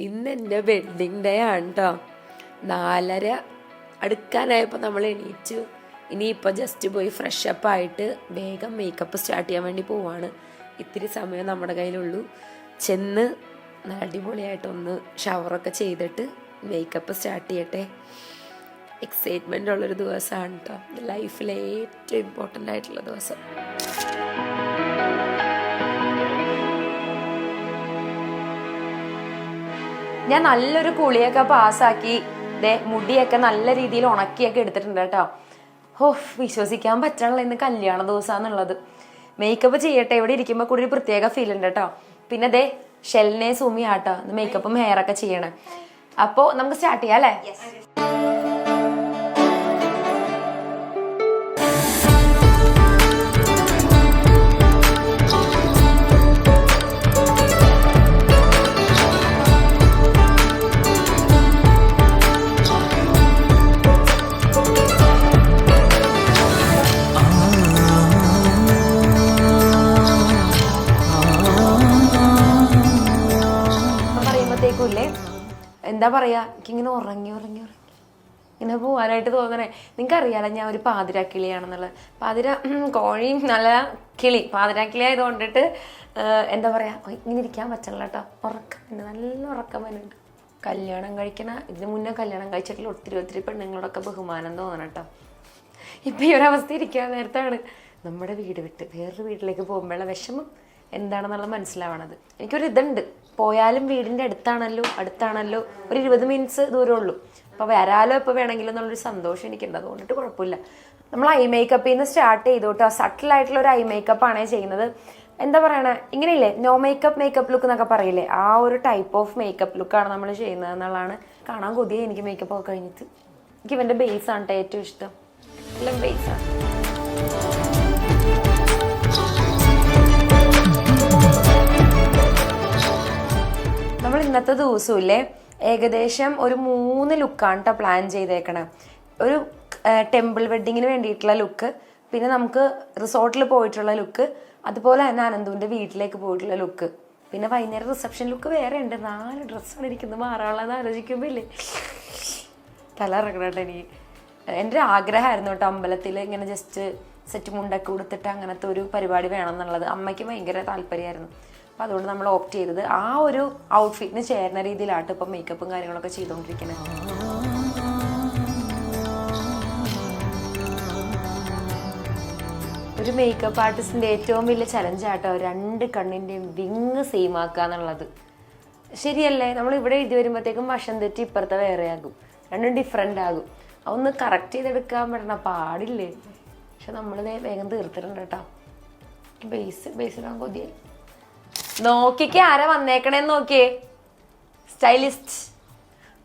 ഇന്ന് എൻ്റെ wedding day ആണ് കേട്ടോ. 4:30 അടുക്കാനായപ്പോൾ നമ്മൾ എണീച്ചു. ഇനിയിപ്പോൾ ജസ്റ്റ് പോയി ഫ്രഷപ്പ് ആയിട്ട് വേഗം മേക്കപ്പ് സ്റ്റാർട്ട് ചെയ്യാൻ വേണ്ടി പോവാണ്. ഇത്തിരി സമയം നമ്മുടെ കയ്യിലുള്ളൂ. ചെന്ന് നല്ല അടിപൊളിയായിട്ടൊന്ന് ഷവറൊക്കെ ചെയ്തിട്ട് മേക്കപ്പ് സ്റ്റാർട്ട് ചെയ്യട്ടെ. എക്സൈറ്റ്മെൻ്റ് ഉള്ളൊരു ദിവസമാണ് കേട്ടോ. ലൈഫിലെ ഏറ്റവും ഇമ്പോർട്ടൻ്റ് ആയിട്ടുള്ള ദിവസം. ഞാൻ നല്ലൊരു കുളിയൊക്കെ പാസ്സാക്കി മുടിയൊക്കെ നല്ല രീതിയിൽ ഉണക്കിയൊക്കെ എടുത്തിട്ടുണ്ട് കേട്ടോ. വിശ്വസിക്കാൻ പറ്റണല്ലോ ഇന്ന് കല്യാണ ദിവസമാണെന്നുള്ളത്. മേക്കപ്പ് ചെയ്യട്ടെ, ഇവിടെ ഇരിക്കുമ്പോൾ കൂടി ഒരു പ്രത്യേക ഫീൽ ഉണ്ട് കേട്ടോ. പിന്നെ ഷെൽനെ സുമി ആട്ടോ മേക്കപ്പും ഹെയർ ഒക്കെ ചെയ്യണേ. അപ്പോൾ നമുക്ക് സ്റ്റാർട്ട് ചെയ്യാം അല്ലേ? എന്താ പറയാ, എനിക്കിങ്ങനെ ഉറങ്ങി ഇങ്ങനെ പോവാനായിട്ട് തോന്നണേ. നിങ്ങൾക്ക് അറിയാലോ ഞാൻ ഒരു പാതിരാക്കിളിയാണെന്നുള്ളത്. കോഴിയും നല്ല കിളി പാതിരാക്കിളി ആയതുകൊണ്ടിട്ട് എന്താ പറയാ, ഇങ്ങനെ ഇരിക്കാൻ പറ്റില്ല കേട്ടോ. ഉറക്കം തന്നെ, നല്ല ഉറക്കം വരുന്നുണ്ട്. കല്യാണം കഴിക്കണ ഇതിന് മുന്നേ കല്യാണം കഴിച്ചിട്ടുള്ള ഒത്തിരി പെണ്ണുങ്ങളോടൊക്കെ ബഹുമാനം തോന്നണം കേട്ടോ. ഇപ്പം ഈ ഒരവസ്ഥ ഇരിക്കാൻ നേരത്താണ് നമ്മുടെ വീട് വിട്ട് വേറൊരു വീട്ടിലേക്ക് പോകുമ്പോഴുള്ള വിഷമം എന്താണെന്നുള്ള മനസ്സിലാവണത്. എനിക്കൊരു ഇതുണ്ട്, പോയാലും വീടിൻ്റെ അടുത്താണല്ലോ ഒരു 20 മിനിറ്റ്സ് ദൂരമുള്ളൂ. അപ്പോൾ വരാലോ ഇപ്പോൾ വേണമെങ്കിലും എന്നുള്ളൊരു സന്തോഷം എനിക്കുണ്ട്. അതുകൊണ്ടിട്ട് കുഴപ്പമില്ല. നമ്മൾ ഐ മേക്കപ്പിൽ നിന്ന് സ്റ്റാർട്ട് ചെയ്തു കേട്ടോ. സട്ടിലായിട്ടുള്ള ഒരു ഐ മേക്കപ്പാണ് ചെയ്യുന്നത്. എന്താ പറയണേ, ഇങ്ങനെയില്ലേ നോ മേക്കപ്പ് ലുക്ക് എന്നൊക്കെ പറയില്ലേ, ആ ഒരു ടൈപ്പ് ഓഫ് മേക്കപ്പ് ലുക്കാണ് നമ്മൾ ചെയ്യുന്നത് എന്നുള്ളതാണ്. കാണാൻ കൊതിയായി എനിക്ക് മേക്കപ്പ് ഒക്കെ കഴിഞ്ഞിട്ട്. എനിക്ക് ഇവൻ്റെ ബേസാണ് കേട്ടോ ഏറ്റവും ഇഷ്ടം. എല്ലാം ബേസാണ്. നമ്മൾ ഇന്നത്തെ ദിവസമില്ലേ ഏകദേശം ഒരു 3 ലുക്കാണ് കേട്ടോ പ്ലാൻ ചെയ്തേക്കണേ. ഒരു ടെമ്പിൾ വെഡ്ഡിങ്ങിന് വേണ്ടിയിട്ടുള്ള ലുക്ക്, പിന്നെ നമുക്ക് റിസോർട്ടിൽ പോയിട്ടുള്ള ലുക്ക്, അതുപോലെ തന്നെ അനന്തുവിൻ്റെ വീട്ടിലേക്ക് പോയിട്ടുള്ള ലുക്ക്, പിന്നെ വൈകുന്നേരം റിസപ്ഷൻ ലുക്ക് വേറെ ഉണ്ട്. 4 ഡ്രസ്സാണ് ഇരിക്കുന്നത് മാറാനുള്ളത്. ആലോചിക്കുമ്പോൾ ഇല്ലേ തല ഇറങ്ങണം കേട്ടോ. എനിക്ക് എൻ്റെ ഒരു ആഗ്രഹമായിരുന്നു കേട്ടോ അമ്പലത്തിൽ ഇങ്ങനെ ജസ്റ്റ് സെറ്റ് മുണ്ടൊക്കെ കൊടുത്തിട്ട് അങ്ങനത്തെ ഒരു പരിപാടി വേണം എന്നുള്ളത്. അമ്മയ്ക്ക് ഭയങ്കര താല്പര്യമായിരുന്നു. അപ്പോൾ അതുകൊണ്ട് നമ്മൾ ഓപ്റ്റ് ചെയ്തത് ആ ഒരു ഔട്ട്ഫിറ്റിന് ചേരുന്ന രീതിയിലാട്ട് ഇപ്പം മേക്കപ്പും കാര്യങ്ങളൊക്കെ ചെയ്തുകൊണ്ടിരിക്കുന്നത്. ഒരു മേക്കപ്പ് ആർട്ടിസ്റ്റിൻ്റെ ഏറ്റവും വലിയ ചലഞ്ചാട്ടോ 2 കണ്ണിൻ്റെയും വിങ് സെയിം ആക്കുക എന്നുള്ളത്. ശരിയല്ലേ? നമ്മൾ ഇവിടെ എഴുതി വരുമ്പോഴത്തേക്കും വശം തെറ്റി ഇപ്പുറത്തെ വേറെ ആകും, രണ്ടും ഡിഫറെൻ്റ് ആകും. അതൊന്ന് കറക്റ്റ് ചെയ്തെടുക്കാൻ പറ്റണ പാടില്ലേ. പക്ഷെ നമ്മളിത് വേഗം തീർത്തിട്ടുണ്ട് കേട്ടോ. ബേസിടാൻ കൊതിയായി. നോക്കിക്കേ ആരാ വന്നേക്കണേന്ന് നോക്കിയേ, സ്റ്റൈലിസ്റ്റ്.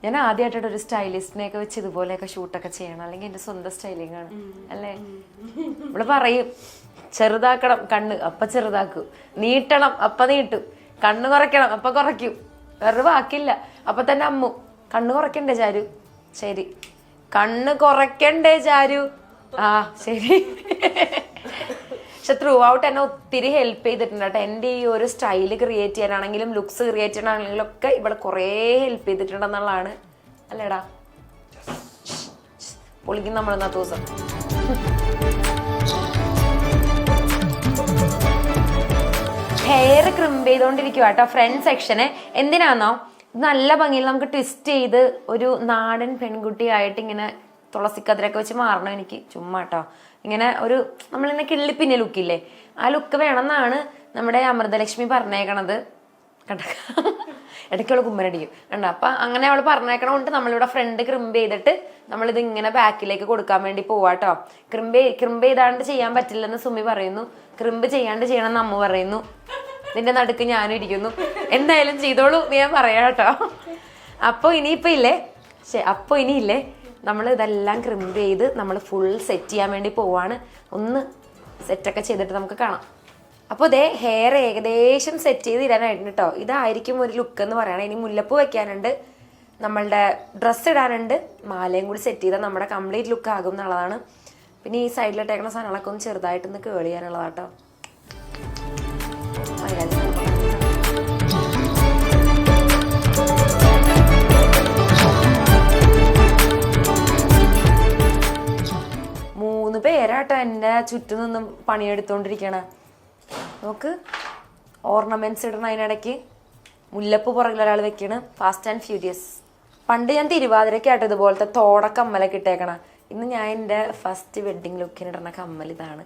ഞാൻ ആദ്യമായിട്ടൊരു ഒരു സ്റ്റൈലിസ്റ്റിനെയൊക്കെ വെച്ച് ഇതുപോലെയൊക്കെ ഷൂട്ടൊക്കെ ചെയ്യണം, അല്ലെങ്കിൽ എൻ്റെ സ്വന്തം സ്റ്റൈലിംഗ് ആണ് അല്ലേ. നമ്മള് പറയും ചെറുതാക്കണം കണ്ണ്, അപ്പൊ ചെറുതാക്കും, നീട്ടണം അപ്പൊ നീട്ടും, കണ്ണ് കുറയ്ക്കണം അപ്പൊ കുറയ്ക്കും, വേറെ ബാക്കില്ല. അപ്പൊ തന്നെ അമ്മു കണ്ണ് കുറയ്ക്കണ്ടേ ചാരു, ശരി കണ്ണ് കുറയ്ക്കണ്ടേ ചാരു, ആ ശരി. പക്ഷെ ത്രൂ ഔട്ട് എന്നെ ഒത്തിരി ഹെൽപ്പ് ചെയ്തിട്ടുണ്ട് കേട്ടോ. എൻ്റെ ഈ ഒരു സ്റ്റൈല് ക്രിയേറ്റ് ചെയ്യാനാണെങ്കിലും ലുക്സ് ക്രിയേറ്റ് ചെയ്യാനാണെങ്കിലും ഒക്കെ ഇവിടെ കുറേ ഹെൽപ്പ് ചെയ്തിട്ടുണ്ടെന്നുള്ളതാണ് അല്ലേടാ. പൊളിക്കും നമ്മൾ ഇന്നത്തെ ദിവസം. ഹെയർ ക്രിംപ് ചെയ്തുകൊണ്ടിരിക്കുക കേട്ടോ ഫ്രണ്ട് സെക്ഷന്. എന്തിനാന്നോ, നല്ല ഭംഗിയിൽ നമുക്ക് ട്വിസ്റ്റ് ചെയ്ത് ഒരു നാടൻ പെൺകുട്ടിയായിട്ട് ഇങ്ങനെ തുളസിക്കതിരൊക്കെ വെച്ച് മാറണം എനിക്ക്. ചുമ്മാ കേട്ടോ ഇങ്ങനെ ഒരു നമ്മളിങ്ങനെ കിള്ളിപ്പിന്നെ ലുക്കില്ലേ, ആ ലുക്ക് വേണമെന്നാണ് നമ്മുടെ അമൃതലക്ഷ്മി പറഞ്ഞേക്കണത് കേട്ടോ. ഇടയ്ക്കുള്ള കുമ്മരടിക്കും കണ്ടോ. അപ്പം അങ്ങനെ അവൾ പറഞ്ഞേക്കണ കൊണ്ട് നമ്മളിവിടെ ഫ്രണ്ട് ക്രിംപ് ചെയ്തിട്ട് നമ്മളിത് ഇങ്ങനെ ബാക്കിലേക്ക് കൊടുക്കാൻ വേണ്ടി പോവാട്ടോ. ക്രിംപ് ചെയ്താണ്ട് ചെയ്യാൻ പറ്റില്ലെന്ന് സുമി പറയുന്നു, ക്രിംപ് ചെയ്യാണ്ട് ചെയ്യണമെന്ന് അമ്മ പറയുന്നു. ഇതിന്റെ നടുക്ക് ഞാനും ഇരിക്കുന്നു. എന്തായാലും ചെയ്തോളൂ ഞാൻ പറയാം കേട്ടോ. അപ്പോൾ ഇനിയില്ലേ നമ്മൾ ഇതെല്ലാം ക്രിംപ് ചെയ്ത് നമ്മൾ ഫുൾ സെറ്റ് ചെയ്യാൻ വേണ്ടി പോവാണ്. ഒന്ന് സെറ്റൊക്കെ ചെയ്തിട്ട് നമുക്ക് കാണാം. അപ്പോൾ ഹെയർ ഏകദേശം സെറ്റ് ചെയ്ത് ഇടാനായിട്ടുണ്ട് കേട്ടോ. ഇതായിരിക്കും ഒരു ലുക്ക് എന്ന് പറയണേ. ഇനി മുല്ലപ്പൂ വെക്കാനുണ്ട്, നമ്മളുടെ ഡ്രസ്സ് ഇടാനുണ്ട്, മാലയും കൂടി സെറ്റ് ചെയ്താൽ നമ്മുടെ കംപ്ലീറ്റ് ലുക്ക് ആകും എന്നുള്ളതാണ്. പിന്നെ ഈ സൈഡിലിട്ടേക്കുന്ന സാധനങ്ങളൊക്കെ ഒന്ന് ചെറുതായിട്ടൊന്ന് കേൾ ചെയ്യാനുള്ളതാട്ടോ. മൈലാഞ്ചി ചുറ്റും നിന്നും പണിയെടുത്തോണ്ടിരിക്കണ. നോക്ക്, ഓർണമെന്റ്സ് ഇടണം, അതിനിടയ്ക്ക് മുല്ലപ്പ് പുറകിൽ ഒരാൾ വെക്കണ്. Fast and furious. പണ്ട് ഞാൻ തിരുവാതിരക്കായിട്ട് ഇതുപോലത്തെ തോട കമ്മലൊക്കെ ഇട്ടേക്കണ. ഇന്ന് ഞാൻ എൻ്റെ ഫസ്റ്റ് വെഡ്ഡിങ് ലുക്കിന് ഇടുന്ന കമ്മൽ ഇതാണ്.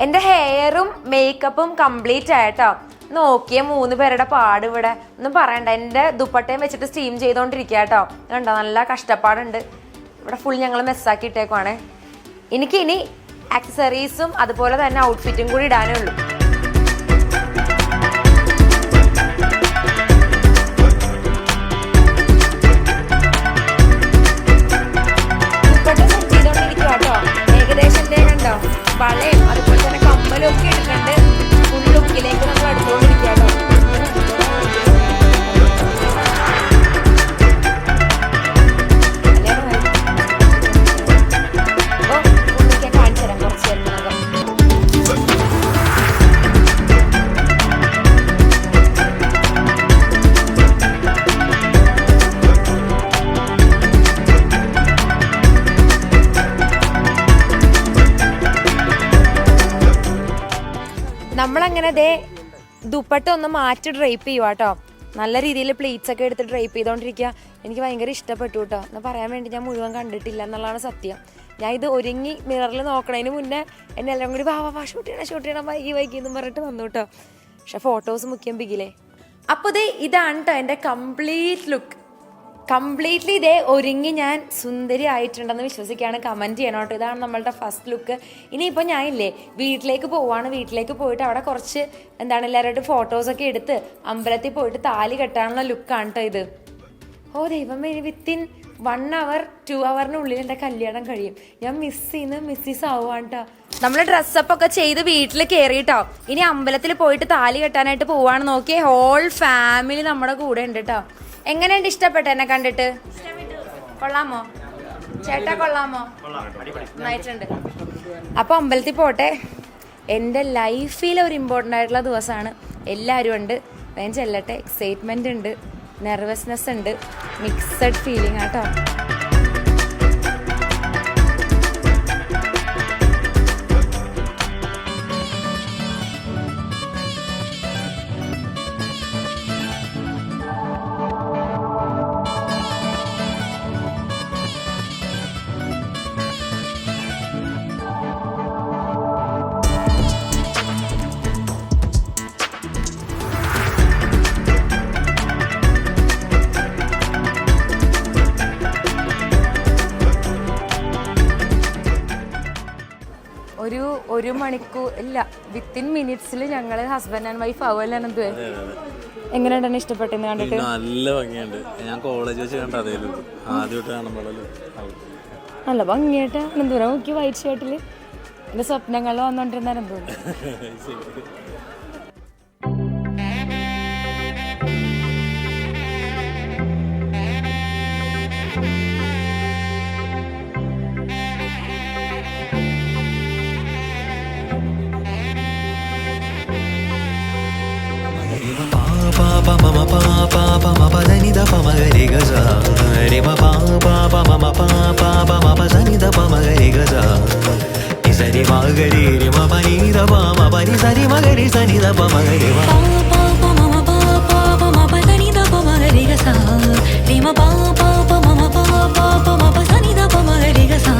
എൻ്റെ ഹെയറും മേക്കപ്പും കംപ്ലീറ്റ് ആയിട്ടോ. നോക്കിയ 3 പേരുടെ പാട് ഇവിടെ ഒന്നും പറയണ്ട. എൻ്റെ ദുപ്പട്ടയും വെച്ചിട്ട് സ്റ്റീം ചെയ്തോണ്ടിരിക്കുക കേട്ടോ. കണ്ടോ, നല്ല കഷ്ടപ്പാടുണ്ട്. ഇവിടെ ഫുൾ ഞങ്ങൾ മെസ്സാക്കി ഇട്ടേക്കുവാണേ. എനിക്ക് ഇനി ആക്സസറീസും അതുപോലെ തന്നെ ഔട്ട്ഫിറ്റും കൂടി ഇടാനേ ഉള്ളൂ. ദുപ്പട്ട സെറ്റ് ചെയ്തോണ്ടിരിക്കുക കേട്ടോ. ഏകദേശം കണ്ടോ, വളയും അതുപോലെ തന്നെ കമ്മലും ഒക്കെ ഇട്ടിട്ടുണ്ട്. ഫുൾ ലുക്കിലേക്ക് നമ്മൾ എടുത്തുകൊണ്ടിരിക്കുക കേട്ടോ. നമ്മളങ്ങനെ ദേ ദുപ്പട്ട ഒന്ന് മാറ്റി ഡ്രൈപ്പ് ചെയ്യുക കേട്ടോ. നല്ല രീതിയിൽ പ്ലീറ്റ്സ് ഒക്കെ എടുത്ത് ഡ്രൈപ്പ് ചെയ്തോണ്ടിരിക്കുക. എനിക്ക് ഭയങ്കര ഇഷ്ടപ്പെട്ടു കേട്ടോ. എന്ന് പറയാൻ വേണ്ടി ഞാൻ മുഴുവൻ കണ്ടിട്ടില്ല എന്നുള്ളതാണ് സത്യം. ഞാൻ ഇത് ഒരുങ്ങി മിററിൽ നോക്കണതിന് മുന്നേ എന്നെ എല്ലാം കൂടി വാ ഷൂട്ട് ചെയ്യണം വൈകി എന്നും പറഞ്ഞിട്ട് വന്നു കേട്ടോ. പക്ഷെ ഫോട്ടോസ് മുഖ്യം ബിഗിലേ. അപ്പോൾ ഇതാണ് കേട്ടോ എൻ്റെ കംപ്ലീറ്റ് ലുക്ക്. കംപ്ലീറ്റ്ലി ഇതേ ഒരുങ്ങി ഞാൻ സുന്ദരി ആയിട്ടുണ്ടെന്ന് വിശ്വസിക്കുകയാണ്. കമൻറ്റ് ചെയ്യണം കേട്ടോ. ഇതാണ് നമ്മളുടെ ഫസ്റ്റ് ലുക്ക്. ഇനിയിപ്പോൾ ഞാനില്ലേ വീട്ടിലേക്ക് പോവാണ്. വീട്ടിലേക്ക് പോയിട്ട് അവിടെ കുറച്ച് എല്ലാവരുമായിട്ട് ഫോട്ടോസൊക്കെ എടുത്ത് അമ്പലത്തിൽ പോയിട്ട് താലി കെട്ടാനുള്ള ലുക്കാണ് കേട്ടോ ഇത്. ഓ ദൈവമേ, വിത്തിൻ 1 hour 2 hourനുള്ളിൽ എൻ്റെ കല്യാണം കഴിയും. ഞാൻ മിസ്സിസ് ആവുകയാണ് കേട്ടോ. നമ്മൾ ഡ്രസ്സപ്പ് ഒക്കെ ചെയ്ത് വീട്ടിൽ കയറിയിട്ടോ. ഇനി അമ്പലത്തിൽ പോയിട്ട് താലി കെട്ടാനായിട്ട് പോവാണ്. നോക്കിയേ, ഹോൾ ഫാമിലി നമ്മുടെ കൂടെ ഉണ്ട് കേട്ടോ. എങ്ങനെയുണ്ട്? ഇഷ്ടപ്പെട്ടു എന്നെ കണ്ടിട്ട്? കൊള്ളാമോ ചേട്ടാ? കൊള്ളാമോ? നന്നായിട്ടുണ്ട്. അപ്പോൾ അമ്പലത്തിൽ പോട്ടെ. എൻ്റെ ലൈഫിൽ ഒരു ഇമ്പോർട്ടൻ്റ് ആയിട്ടുള്ള ദിവസമാണ്. എല്ലാവരും ഉണ്ട്. ഞാൻ ചെല്ലട്ടെ. എക്സൈറ്റ്മെൻ്റ് ഉണ്ട്, നെർവസ്നെസ് ഉണ്ട്, മിക്സഡ് ഫീലിംഗ് ആട്ടോ. ഒരു മണിക്കൂർ ഇല്ല, വിത്തിൻ മിനിറ്റ്സിൽ ഞങ്ങൾ ഹസ്ബൻഡ് ആൻഡ് വൈഫ് ആവുമല്ലോ. എന്തുവേ, എങ്ങനെയുണ്ടെന്ന് ഇഷ്ടപ്പെട്ടെന്ന് കണ്ടിട്ട്? നല്ല ഭംഗിയുണ്ട്. ഞാൻ കോളേജ് വെച്ച് കണ്ട അതേ ആദ്യമായിട്ട് കാണുമ്പോഴല്ലോ നല്ല ഭംഗിയായിട്ട് എന്തോരം നോക്കി വൈറ്റ് ഷർട്ടില്. എൻ്റെ സ്വപ്നങ്ങളിൽ വന്നോണ്ടിരുന്ന എന്തോന്നു. mama pa pa pa ma pa da ni da pa ma ga re ga za re ma pa pa pa mama pa pa pa ma pa da ni da pa ma ga re ga za ni sa re ma ga re ma pa ni da pa ma pa ni sa re ma ga re sa ni da pa ma ga re ma pa pa mama pa pa ma pa da ni da pa ma ga re ga sa re ma pa pa mama pa pa ma pa da ni da pa ma ga re ga sa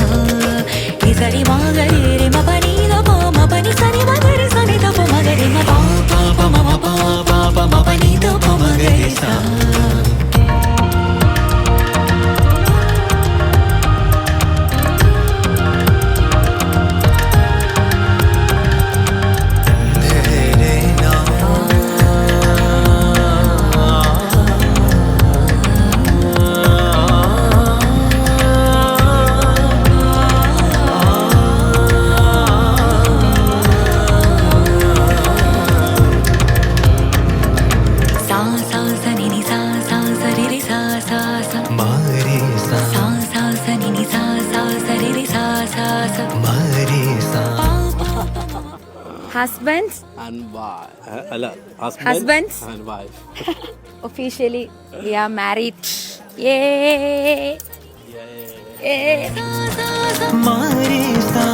ni sa re ma ga re ma pa ni da pa ma pa ni sa re ma ga re sa ni da pa ma ga re ma pa pa mama pa pa ma pa ni da pa ma ga re sa sa sa sa ni ni sa husbands and wife. അല്ല Husbands? and wife. Officially we are married. യേ മാരി സാ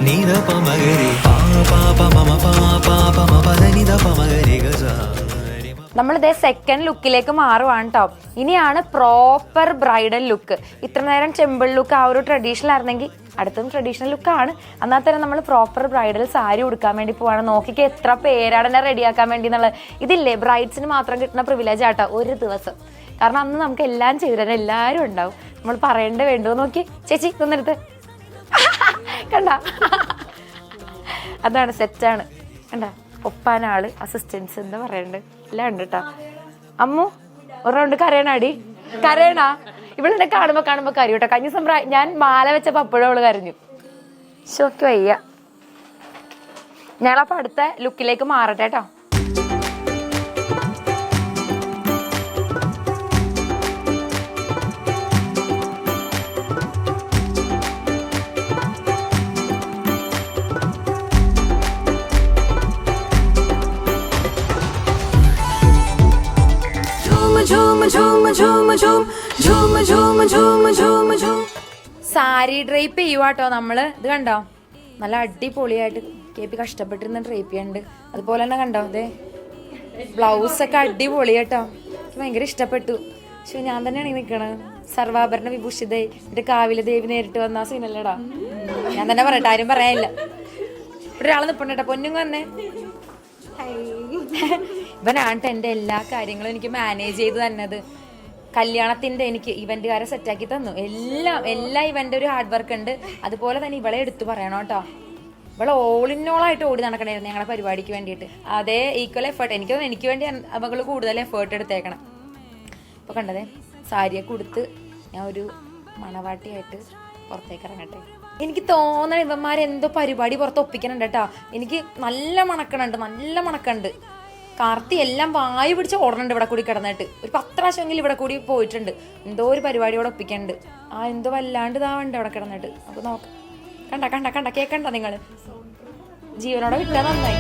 നീദ പമഗരി പാപ മമ പാപ മമ പദനിദ പമഗരി Gaza. നമ്മളിതേ second ലുക്കിലേക്ക് മാറുവാണ് കേട്ടോ. ഇനിയാണ് പ്രോപ്പർ ബ്രൈഡൽ ലുക്ക്. ഇത്ര നേരം ചെമ്പിൾ ലുക്ക് ആ ഒരു ട്രഡീഷണൽ ആയിരുന്നെങ്കിൽ അടുത്തതും ട്രഡീഷണൽ ലുക്കാണ്. എന്നാൽ തന്നെ നമ്മൾ പ്രോപ്പർ ബ്രൈഡൽ സാരി ഉടുക്കാൻ വേണ്ടി പോവാണ്. നോക്കിക്ക് എത്ര പേരാണ് എന്നെ റെഡിയാക്കാൻ വേണ്ടി എന്നുള്ളത്. ഇതില്ലേ ബ്രൈഡ്സിന് മാത്രം കിട്ടുന്ന പ്രിവിലേജ് ആട്ടോ ഒരു ദിവസം. കാരണം അന്ന് നമുക്ക് എല്ലാം ചെയ്തു തരാൻ എല്ലാവരും ഉണ്ടാവും. നമ്മൾ പറയേണ്ടേ വേണ്ടോ നോക്കി. ചേച്ചി തന്നെടുത്ത് കണ്ട, അതാണ് സെറ്റാണ് കണ്ട. ഒപ്പാനാള്, അസിസ്റ്റൻസ്, എന്താ പറയണ്ട് എല്ലാം ഉണ്ട് കേട്ടോ. അമ്മു ഒരു റൗണ്ട് കരയണാടി. കരയണാ ഇവളെന്നെ കാണുമ്പോ കരയും കേട്ടോ. കഴിഞ്ഞ ദിവസം ഞാൻ മാല വെച്ചപ്പോ അപ്പോഴും അവള് കരഞ്ഞു. ശോക്ക് വയ്യ. ഞങ്ങളപ്പോ അടുത്ത ലുക്കിലേക്ക് മാറട്ടെ കേട്ടോ. സാരി ഡ്രൈപ്പ് ചെയ്യുവാട്ടോ നമ്മള്. ഇത് കണ്ടോ, നല്ല അടിപൊളിയായിട്ട് കേപ്പി കഷ്ടപ്പെട്ടിരുന്ന് ഡ്രൈപ്പ് ചെയ്യാണ്ട്. അതുപോലെ തന്നെ കണ്ടോ അതെ ബ്ലൗസൊക്കെ അടിപൊളിയാട്ടോ. എനിക്ക് ഭയങ്കര ഇഷ്ടപ്പെട്ടു. പക്ഷെ ഞാൻ തന്നെയാണ് ഈ നിൽക്കണത്. സർവാഭരണ വിഭൂഷിതേ എന്റെ കാവിലെ ദേവി നേരിട്ട് വന്ന സീനല്ലേടാ. ഞാൻ തന്നെ പറയട്ടെ, ആരും പറയാനില്ല. ഒരാള് നിപ്പണ്ടേട്ടാ. പൊന്നും വന്നേ. ഇവനാണ് എൻ്റെ എല്ലാ കാര്യങ്ങളും എനിക്ക് മാനേജ് ചെയ്ത് തന്നത്. കല്യാണത്തിൻ്റെ എനിക്ക് ഇവന്റുകാരെ സെറ്റാക്കി തന്നു. എല്ലാ ഇവന്റെ ഒരു ഹാർഡ് വർക്ക് ഉണ്ട്. അതുപോലെ തന്നെ ഇവളെ എടുത്തു പറയണം കേട്ടോ. ഇവളെ ഓൾ ഇൻ ഓൾ ആയിട്ട് ഓടി നടക്കണായിരുന്നു ഞങ്ങളുടെ പരിപാടിക്ക് വേണ്ടിയിട്ട്. അതേ ഈക്വൽ എഫേർട്ട് എനിക്ക് വേണ്ടി അവള് കൂടുതൽ എഫേർട്ട് എടുത്തേക്കണം. ഇപ്പൊ കണ്ടതേ സാരിയൊക്കെ കൊടുത്ത് ഞാൻ ഒരു മണവാട്ടിയായിട്ട് പുറത്തേക്ക് ഇറങ്ങട്ടെ. എനിക്ക് തോന്നണ ഇവന്മാരെന്തോ പരിപാടി പുറത്ത് ഒപ്പിക്കണുണ്ട് കേട്ടോ. എനിക്ക് നല്ല മണക്കണുണ്ട്. കാർത്തി എല്ലാം വായു പിടിച്ച് ഓടണുണ്ട് ഇവിടെ കൂടി കിടന്നിട്ട്. ഒരു 10 പ്രാവശ്യമെങ്കിലും ഇവിടെ കൂടി പോയിട്ടുണ്ട്. എന്തോ ഒരു പരിപാടിയോടെ ഒപ്പിക്കണ്ട്. എന്തോ വല്ലാണ്ട് ഇതാവണ്ട് അവിടെ കിടന്നിട്ട്. അപ്പൊ നോക്കാം. കണ്ട കേക്കണ്ട നിങ്ങള്. ജീവനോടെ വിട്ടാ നന്നായി.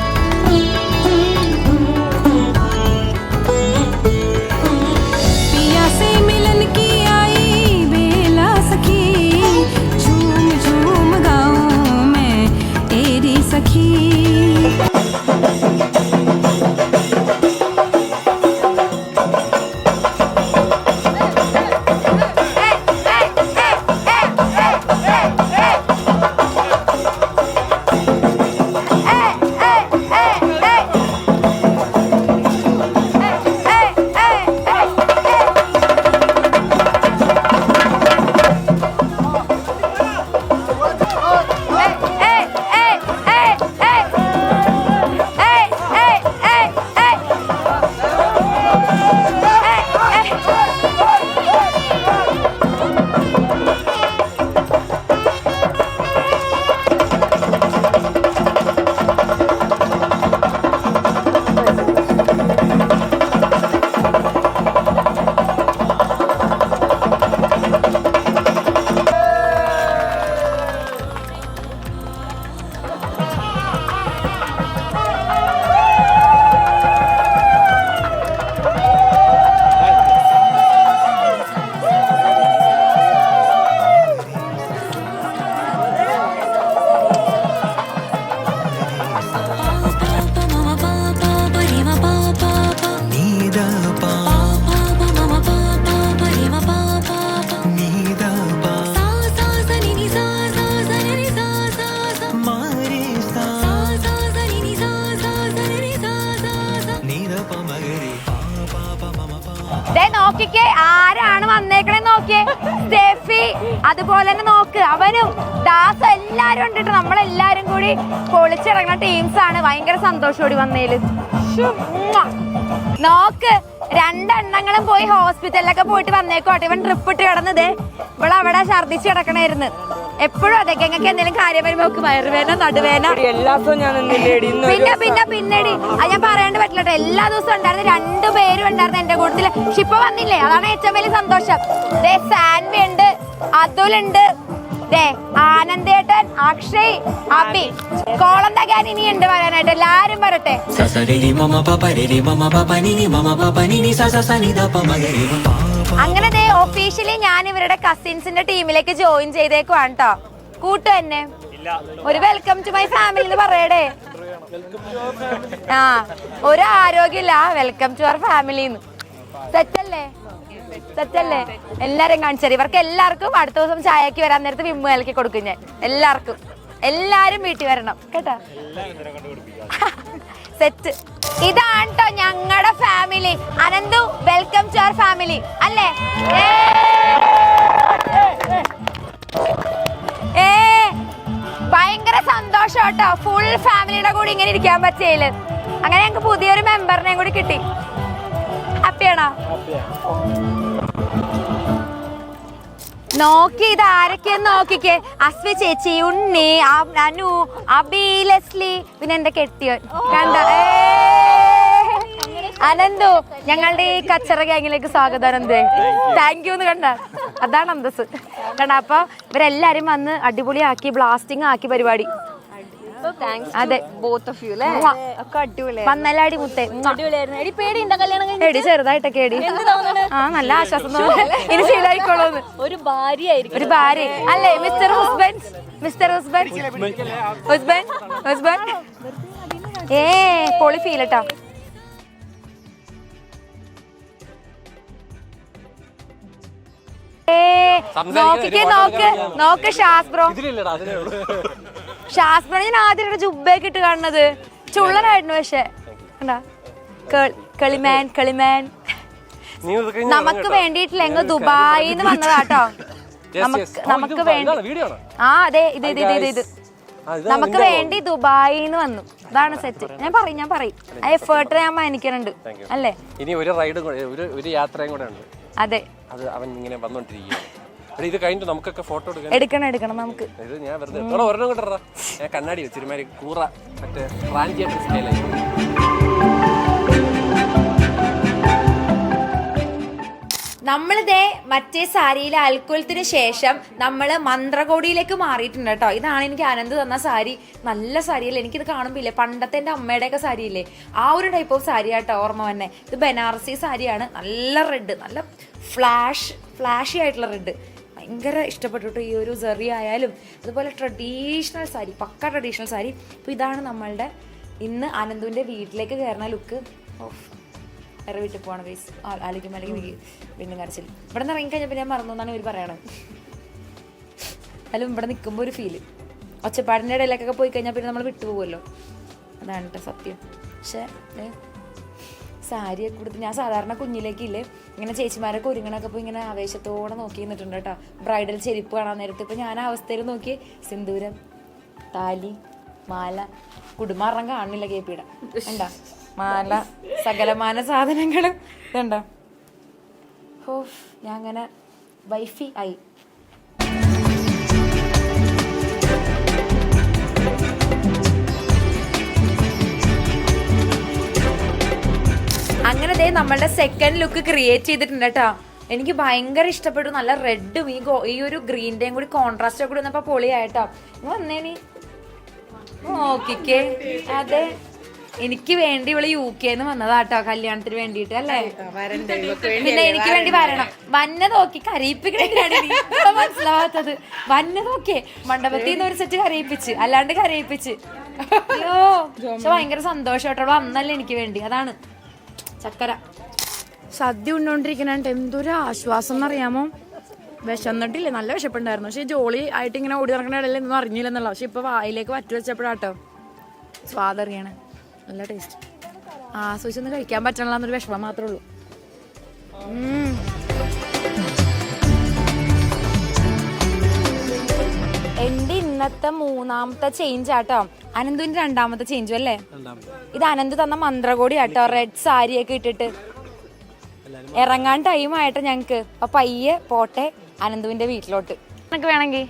നോക്കിക്കേ ആരാണ് വന്നേക്കണേ നോക്കിയേ. സ്റ്റെഫി അതുപോലെ തന്നെ നോക്ക്, അവനും ദാസ് എല്ലാരും ഉണ്ട്. നമ്മളെല്ലാരും കൂടി പൊളിച്ചിറങ്ങുന്ന ടീംസ് ആണ്. ഭയങ്കര സന്തോഷോടി വന്നേല്. നോക്ക്, രണ്ടെണ്ണങ്ങളും പോയി ഹോസ്പിറ്റലിലൊക്കെ പോയിട്ട് വന്നേക്കോട്ടെ. ഇവൻ ട്രിപ്പ് ഇട്ട് കിടന്നത് ഇവളവിടെ ഛർദിച്ച് കിടക്കണായിരുന്നു. എപ്പോഴും അതൊക്കെ ഞങ്ങൾക്ക് എന്തെങ്കിലും കാര്യം വരുമ്പോ വയറുവേന നടുവേന പിന്നടി അത് ഞാൻ പറയാണ്ട് പറ്റില്ല. എല്ലാ ദിവസവും ഉണ്ടായിരുന്നു, 2 പേരും ഉണ്ടായിരുന്നു എന്റെ കൂട്ടത്തില്. പക്ഷെ ഇപ്പൊ വന്നില്ലേ, അതാണ് ഏറ്റവും വലിയ സന്തോഷം. സാൻവി ഉണ്ട്, അതുലുണ്ട്, ആനന്ദേട്ടൻ, അക്ഷയ്, അബി, കോളം തകാൻ ഇനിയുണ്ട് പറയാനായിട്ട്. എല്ലാരും വരട്ടെ. അങ്ങനെ ഒഫീഷ്യലി ഞാൻ ഇവരുടെ കസിൻസിന്റെ ടീമിലേക്ക് ജോയിൻ ചെയ്തേക്കുവാണ് കേട്ടോ. കൂട്ടു തന്നെ ഒരു വെൽക്കം ടു മൈ ഫാമിലി എന്ന് പറയടേ. ആ ഒരു ആരോഗ്യമില്ല, വെൽക്കം ടു അവർ ഫാമിലിന്ന്. സെറ്റല്ലേ? സെറ്റല്ലേ? എല്ലാരും കാണിച്ചേരി. ഇവർക്ക് എല്ലാവർക്കും അടുത്ത ദിവസം ചായക്ക് വരാൻ നേരത്ത് വിമ്മു കലക്കി കൊടുക്കും ഞാൻ. എല്ലാരും വീട്ടിൽ വരണം കേട്ടോ. സെറ്റ്. ഇതാണ് കേട്ടോ ഞങ്ങളുടെ family. Ananthu, welcome to our family അല്ലേ? ഭയങ്കര സന്തോഷം കേട്ടോ, ഫുൾ ഫാമിലിയുടെ കൂടി ഇങ്ങനെ ഇരിക്കാൻ പറ്റിയതില്. അങ്ങനെ ഞങ്ങൾക്ക് പുതിയൊരു മെമ്പറിനെയും കൂടി കിട്ടി. ഹാപ്പിയാണോ? നോക്കി ഇത് ആരൊക്കെയെന്ന് നോക്കിക്കേ. അസ്വി ചേച്ചി, ഉണ്ണി, അനു, അബി, ലെസ്ലി, പിന്നെ എന്റെ കെട്ടിയോൻ കണ്ട. അനന്തു, ഞങ്ങളുടെ ഈ കച്ചറ ഗ്യാങ്ങിലേക്ക് സ്വാഗതം. അനന്ത്, താങ്ക് യു എന്ന് കണ്ട. അതാണ് അന്തസ് കണ്ട. അപ്പൊ ഇവരെല്ലാരും വന്ന് അടിപൊളിയാക്കി, ബ്ലാസ്റ്റിംഗ് ആക്കി പരിപാടി. അതെ, പന്നലാടി മുത്തേ എടി ചെറുതായിട്ടൊക്കെ എടി. ആ നല്ല ആശ്വാസം. ഇനി ശീലമായിക്കോളൂന്ന്. ഒരു ഭാര്യ അല്ലേ? മിസ്റ്റർ ഹസ്ബൻഡ് പൊളി ഫീൽ കേട്ടോ. നോക്ക് ഷാസ്ബ്രോ ഞാൻ ആദ്യം ജുബയൊക്കെ ഇട്ട് കാണുന്നത് ചുള്ളനായിരുന്നു. പക്ഷെ കണ്ടാ കളിമാൻ നമുക്ക് വേണ്ടിയിട്ടില്ല, എങ്ങ് ദുബായിന്ന് വന്നതാട്ടോ. നമുക്ക് വേണ്ടി അതെ ഇത് നമുക്ക് വേണ്ടി ദുബായിന്ന് വന്നു. അതാണ് സെറ്റ്. ഞാൻ പറയും ആ എഫേർട്ട് ഞാൻ മാനിക്കുന്നുണ്ട് അല്ലേ? ഇനി ഒരു റൈഡും കൂടെ, ഒരു യാത്രയും കൂടെ ഉണ്ട്. അതെ, അത് അവൻ ഇങ്ങനെ വന്നോണ്ടിരിക്കുകയാണ്. ഇത് കഴിഞ്ഞിട്ട് നമുക്കൊക്കെ ഫോട്ടോ എടുക്കണം നമുക്ക്. ഇത് ഞാൻ വെറുതെ ഒരെണ്ണം കിട്ടറാ. ഞാൻ കണ്ണാടി വെച്ചിരുമാതിരി കൂറ മറ്റേ റാഞ്ചിയായിട്ട് സ്റ്റൈലായി. നമ്മളിതേ മറ്റേ സാരിയിലെ അൽക്കുലത്തിന് ശേഷം നമ്മള് മന്ത്രകോടിയിലേക്ക് മാറിയിട്ടുണ്ട് കേട്ടോ. ഇതാണ് എനിക്ക് ആനന്ദ് തന്ന സാരി. നല്ല സാരിയല്ലേ? എനിക്കിത് കാണുമ്പോൾ ഇല്ലേ പണ്ടത്തെ എൻ്റെ അമ്മയുടെയൊക്കെ സാരിയില്ലേ, ആ ഒരു ടൈപ്പ് ഓഫ് സാരി ആട്ടോ ഓർമ്മ തന്നെ. ഇത് ബനാറസി സാരിയാണ്. നല്ല റെഡ്, നല്ല ഫ്ലാഷി ആയിട്ടുള്ള റെഡ്. ഭയങ്കര ഇഷ്ടപ്പെട്ടു ഈ ഒരു സെറി ആയാലും. അതുപോലെ ട്രഡീഷണൽ സാരി, പക്ക ട്രഡീഷണൽ സാരി. അപ്പോൾ ഇതാണ് നമ്മളുടെ ഇന്ന് അനന്തുവിൻ്റെ വീട്ടിലേക്ക് കയറുന്ന ലുക്ക്. വേറെ വീട്ടിൽ പോകണം ഗൈസ്. ആലോചിക്കുമ്പോൾ അല്ലെങ്കിൽ വീണ്ടും കരച്ചിൽ. ഇവിടെ നിന്ന് ഇറങ്ങിക്കഴിഞ്ഞപ്പോൾ ഞാൻ മറന്നു എന്നാണ് ഇവർ പറയണത്. അല്ല, ഇവിടെ നിൽക്കുമ്പോൾ ഒരു ഫീല്. ഒച്ചപ്പാടിൻ്റെ ഇടയിലേക്കൊക്കെ പോയി കഴിഞ്ഞാൽ പിന്നെ നമ്മൾ വിട്ടുപോകുമല്ലോ. അതാണ് കേട്ടോ സത്യം. പക്ഷേ സാരിയൊക്കെ കൊടുത്ത് ഞാൻ സാധാരണ കുഞ്ഞിലേക്കില്ലേ ഇങ്ങനെ ചേച്ചിമാരൊക്കെ ഒരുങ്ങണൊക്കെ പോയി ഇങ്ങനെ ആവേശത്തോടെ നോക്കി നിന്നിട്ടുണ്ട് കേട്ടോ. ബ്രൈഡൽ ചെരുപ്പ് കാണാൻ നേരത്ത് ഇപ്പം ഞാൻ ആ അവസ്ഥയിൽ നോക്കി സിന്ദൂരം, താലി, മാല, കുടുംബാറം കാണുന്നില്ല കേപ്പിയുടെ എന്താ മാല, സകലമാന സാധനങ്ങളും ഇതുണ്ടോ. ഞാൻ അങ്ങനെ വൈഫി ആയി. അങ്ങനെ ദേ നമ്മളുടെ സെക്കൻഡ് ലുക്ക് ക്രിയേറ്റ് ചെയ്തിട്ടുണ്ട് കേട്ടോ. എനിക്ക് ഭയങ്കര ഇഷ്ടപ്പെട്ടു. നല്ല റെഡും ഈ ഒരു ഗ്രീൻ്റെയും കൂടി കോൺട്രാസ്റ്റ് കൂടി വന്നപ്പോൾ പൊളിയായിട്ടോ. വന്നേനി നോക്കിക്കേ. അതെ, എനിക്ക് വേണ്ടി ഇവള് UK വന്നതാട്ടോ കല്യാണത്തിന് വേണ്ടിട്ട് അല്ലേ? പിന്നെ എനിക്ക് വേണ്ടി വരണം. വന്ന നോക്കി കരയിപ്പിക്കണ മനസ്സിലാവാത്തത്. വന്ന നോക്കിയേ മണ്ഡപത്തിൽ നിന്ന് ഒരു സെറ്റ് കരയിപ്പിച്ച്, അല്ലാണ്ട് കരയിപ്പിച്ച്. അയ്യോ, പക്ഷെ ഭയങ്കര സന്തോഷം കേട്ടോ. വന്നല്ലേ എനിക്ക് വേണ്ടി. അതാണ് ചക്കര. സദ്യ ഉണ്ടോണ്ടിരിക്കണ എന്തൊരു ആശ്വാസം എന്നറിയാമോ. വിശന്നിട്ടില്ലേ? നല്ല വിശപ്പുണ്ടായിരുന്നു. പക്ഷെ ജോളി ആയിട്ട് ഇങ്ങനെ ഓടി നടക്കണ ഇടയിൽ ഒന്നും അറിഞ്ഞില്ലെന്നുള്ള. പക്ഷെ ഇപ്പൊ വായിലേക്ക് വറ്റു വെച്ചപ്പോഴാട്ടോ സ്വാദറിയാണ്. നല്ല ടേസ്റ്റ്. ആസ്വദിച്ചൊന്ന് കഴിക്കാൻ പറ്റണല്ലോ എന്നൊരു വിഷമം മാത്രമേ ഉള്ളൂ. എന്റെ ഇന്നത്തെ മൂന്നാമത്തെ ചേഞ്ച് ആട്ടോ. അനന്തുവിന്റെ രണ്ടാമത്തെ ചേഞ്ചും അല്ലേ? ഇത് അനന്ത് തന്ന മന്ത്രകോടി ആട്ടോ. റെഡ് സാരിയൊക്കെ ഇട്ടിട്ട് ഇറങ്ങാൻ ടൈം ആയിട്ട് ഞങ്ങക്ക്. അപ്പൊ പയ്യെ പോട്ടെ അനന്തുവിന്റെ വീട്ടിലോട്ട്. നിനക്ക് വേണമെങ്കിൽ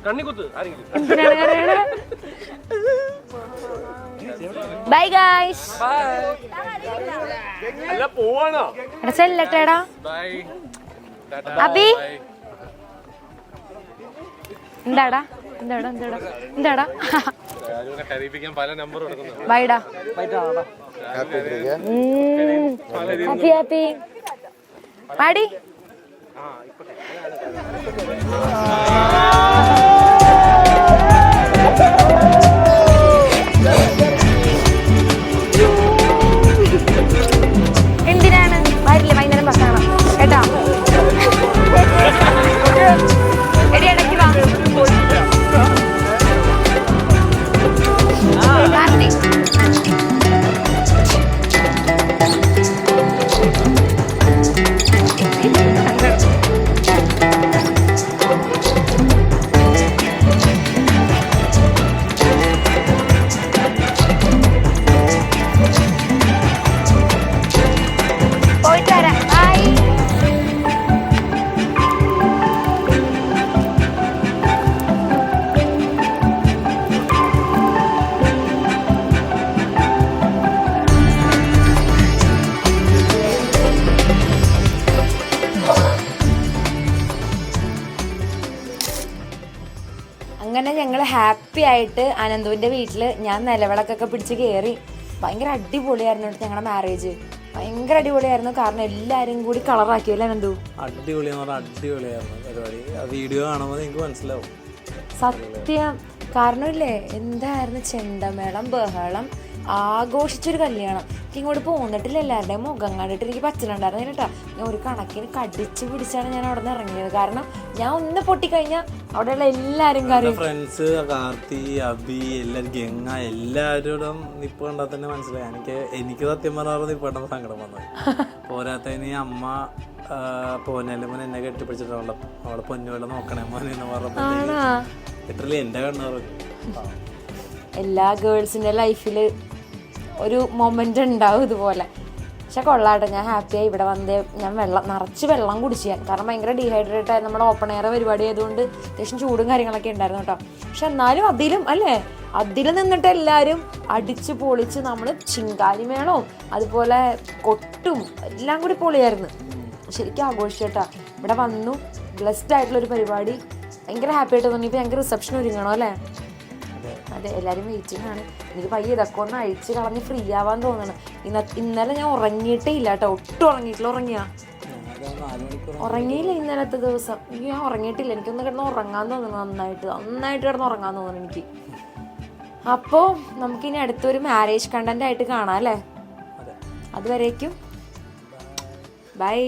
കണ്ണിക്കുത്ത് ബൈ ഗായ്സ്. അല്ല പോവാണോ? ചെല്ലട്ടേടാ അബി. എന്താടാ എന്താടാ എന്താടാ എന്താടാ പല നമ്പർ കൊടുക്കുന്നു. ബൈഡാ. ഹാപ്പി ഹാപ്പി പാടി. എന്തിനാണ് വരില്ല വൈകുന്നേരം ഭക്ഷണം കേട്ടാ. എടി ഇടയ്ക്ക് വാ. കാർത്തിക് പോയിട്ട് വരാം. ബൈ. അങ്ങനെ ഞങ്ങൾ ഹാപ്പി ആയിട്ട് അനന്തുവിൻ്റെ വീട്ടിൽ ഞാൻ നിലവിളക്കൊക്കെ പിടിച്ച് കയറി. ഭയങ്കര അടിപൊളിയായിരുന്നു ഞങ്ങളുടെ മാരേജ്. ഭയങ്കര അടിപൊളിയായിരുന്നു. കാരണം എല്ലാവരും കൂടി കളറാക്കിയല്ലേ അനന്തു? അടിപൊളിയെന്ന് പറഞ്ഞാൽ അടിപൊളിയായിരുന്നു പരിപാടി. ആ വീഡിയോ കാണുമ്പോൾ നിങ്ങൾക്ക് മനസ്സിലാവും. സത്യം. കാരണം ഇല്ലേ എന്തായിരുന്നു ചെണ്ടമേളം ബഹളം ആഘോഷിച്ചൊരു കല്യാണം. എനിക്ക് ഇങ്ങോട്ട് പോന്നിട്ടില്ല. എല്ലാവരുടെയും മുഖം കണ്ടിട്ട് എനിക്ക് പച്ചനുണ്ടായിരുന്നു കേട്ടോ. ഞാൻ ഒരു കണക്കിന് കടിച്ചു പിടിച്ചാണ് ഞാൻ അവിടെ നിന്ന് ഇറങ്ങിയത്. കാരണം ഞാൻ ഒന്ന് പൊട്ടിക്കഴിഞ്ഞാൽ അവിടെയുള്ള എല്ലാവരും കാര്യം ഫ്രണ്ട്സ് കാർത്തി അബി എല്ലാവരും ഗംഗ എല്ലാവരോടും നിപ്പ് കണ്ടാൽ തന്നെ മനസ്സിലായി. എനിക്ക് സത്യം പറഞ്ഞാൽ നിപ്പ് കണ്ടപ്പോൾ സങ്കടം വന്നത്. പോരാത്തതിന് അമ്മ പോനാലും മോനെ എന്നെ കെട്ടിപ്പിടിച്ചിട്ട് അവളെ പൊന്നുവെള്ളം നോക്കണേ മോനെ എന്ന് പറഞ്ഞപ്പോൾ ലിറ്ററലി എൻ്റെ കണ്ണു. എല്ലാ ഗേൾസിൻ്റെ ലൈഫിൽ ഒരു മൊമെൻ്റ് ഉണ്ടാവും ഇതുപോലെ. പക്ഷെ കൊള്ളാട്ടെ. ഞാൻ ഹാപ്പിയായി ഇവിടെ വന്നേ. ഞാൻ നിറച്ച് വെള്ളം കുടിച്ചു ഞാൻ. കാരണം ഭയങ്കര ഡീഹൈഡ്രേറ്റ് ആയി. നമ്മുടെ ഓപ്പൺ എയർ പരിപാടി ആയതുകൊണ്ട് അത്യാവശ്യം ചൂടും കാര്യങ്ങളൊക്കെ ഉണ്ടായിരുന്നു കേട്ടോ. പക്ഷെ എന്നാലും അതിലും അല്ലേ അതിൽ നിന്നിട്ട് എല്ലാവരും അടിച്ച് പൊളിച്ച് നമ്മൾ ചിങ്കാരിമേളവും അതുപോലെ കൊട്ടും എല്ലാം കൂടി പൊളിയായിരുന്നു. ശരിക്കും ആഘോഷിച്ചു കേട്ടോ. ഇവിടെ വന്നു ബ്ലെസ്ഡ് ആയിട്ടുള്ളൊരു പരിപാടി. ഭയങ്കര ഹാപ്പി ആയിട്ട് തോന്നി. ഇപ്പോൾ ഞങ്ങൾക്ക് റിസപ്ഷൻ ഒരുങ്ങണോ അല്ലേ? അതെ എല്ലാവരും വെയിറ്റിംഗ് ആണ്. എനിക്ക് പയ്യെ ഇതൊക്കെ ഒന്ന് അഴിച്ച് കളഞ്ഞ് ഫ്രീ ആവാൻ തോന്നണം. ഇന്നലെ ഞാൻ ഉറങ്ങിയിട്ടേ ഇല്ല കേട്ടോ. ഒട്ടും ഉറങ്ങിയിട്ടില്ല. ഉറങ്ങിയില്ല ഇന്നലത്തെ ദിവസം. എനിക്ക് ഞാൻ ഉറങ്ങിയിട്ടില്ല. എനിക്കൊന്ന് കിടന്ന് ഉറങ്ങാൻ തോന്നുന്നു. നന്നായിട്ട് കിടന്ന് ഉറങ്ങാൻ തോന്നുന്നു എനിക്ക്. അപ്പോൾ നമുക്കിനി അടുത്തൊരു മാരേജ് കണ്ടന്റ് ആയിട്ട് കാണാം അല്ലേ? അതുവരേക്കും ബൈ.